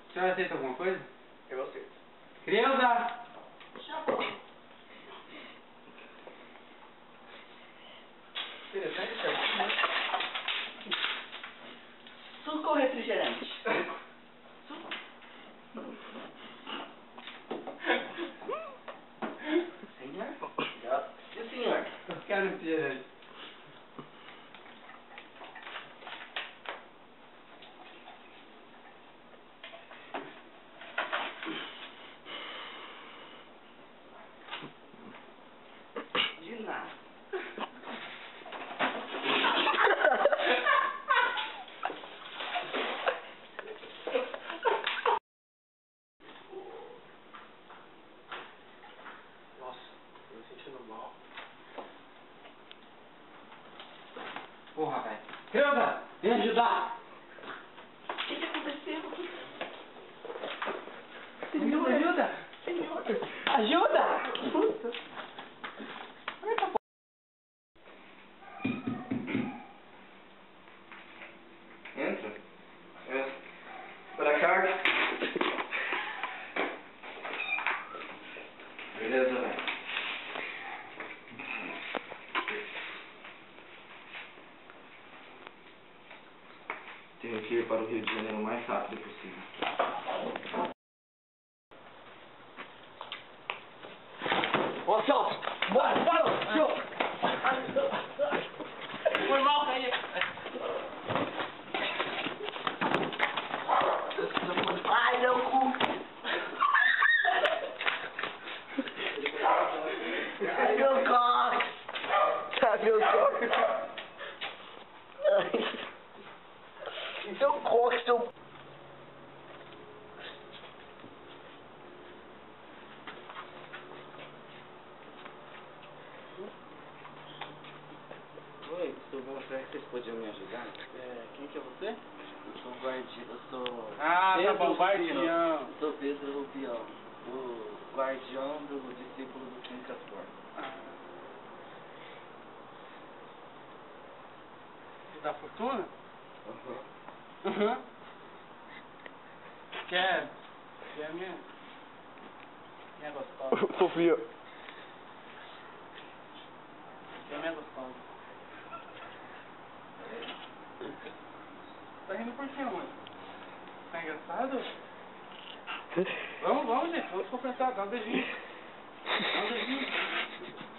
A senhora aceita alguma coisa? Eu aceito. Criança! Interessante, certo? Suco ou refrigerante? Suco. Senhor? E o senhor? Eu quero refrigerante. De nada. Nossa, tô me sentindo mal. Porra, velho. Criança, vem ajudar! O que aconteceu? Ajuda, ajuda! Senhor! Ajuda! Puta! Eita, porra. Entra. Pra cá. Beleza, velho. Tenho que ir para o Rio de Janeiro o mais rápido possível. Ô, Celso! Bora, bora! Foi mal, caí. Ai, meu cu! Ai, meu cox! Ai, meu cox! Seu cox, seu... Oi, tudo bom? Será que vocês podiam me ajudar? Quem que é você? Eu sou guardião, eu sou... Ah, Pedro tá bom, Rubião. guardião. Sou Pedro Rubião, o guardião do discípulo do Quincas Borba. Da fortuna? Uhum. Uhum. Quer minha? Minha gostosa. Sofia. Quer minha gostosa. Tá rindo por quê, mãe? Tá engraçado? Vamos, gente. Vamos completar. Dá um beijinho. Dá um beijinho.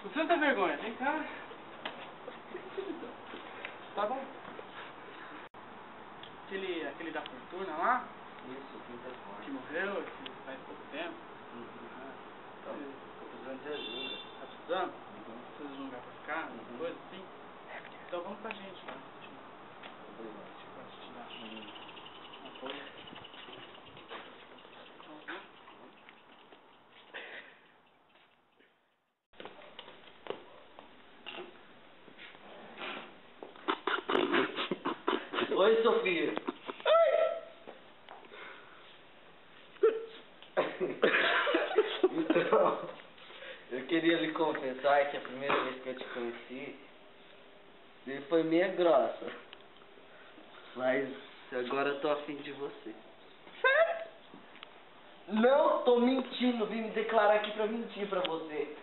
Você não tem vergonha? Vem cá. Tá bom. Aquele da fortuna lá, Isso, Quincas Borba. que morreu, que faz pouco tempo. Então, tô precisando de ajuda. Tá precisando? Uhum. Precisa de um lugar pra ficar, alguma coisa assim? Então vamos com a gente lá. Pode te dar uma coisa. Oi, Sofia. Então, eu queria lhe confessar que a primeira vez que eu te conheci, você foi meio grossa. Mas agora eu tô afim de você. Sério? Não, tô mentindo. Vim me declarar aqui pra mentir pra você.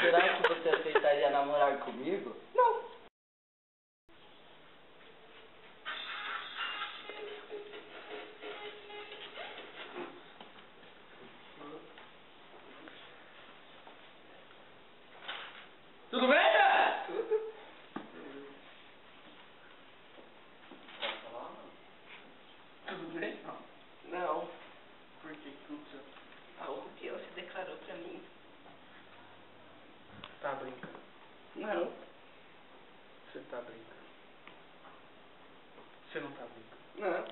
Será que você aceitaria namorar comigo? Não. Tudo bem, né? Tudo. Tudo bem? Não. Não. Por que que aconteceu? Ah, o Rubião se declarou pra mim. Tá brincando. Não. Você tá brincando. Você não tá brincando. Não.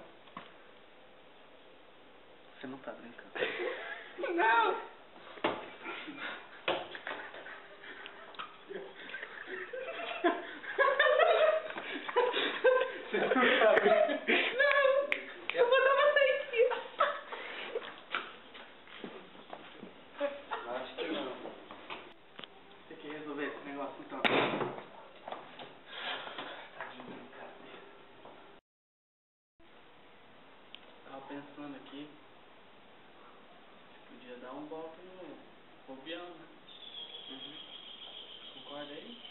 Você não tá brincando. Não. Você não tá brincando. Não. Eu vou dar uma saída. Acho que não. Tem que resolver pensando aqui. Podia dar um golpe no Bobiano, né? Concorda aí?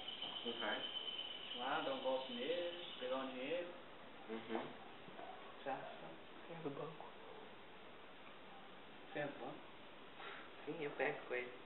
Concordo. Lá, dar um golpe nele, pegar um dinheiro. Você acha? Tem do banco. Você é bom? Sim, eu pego com ele.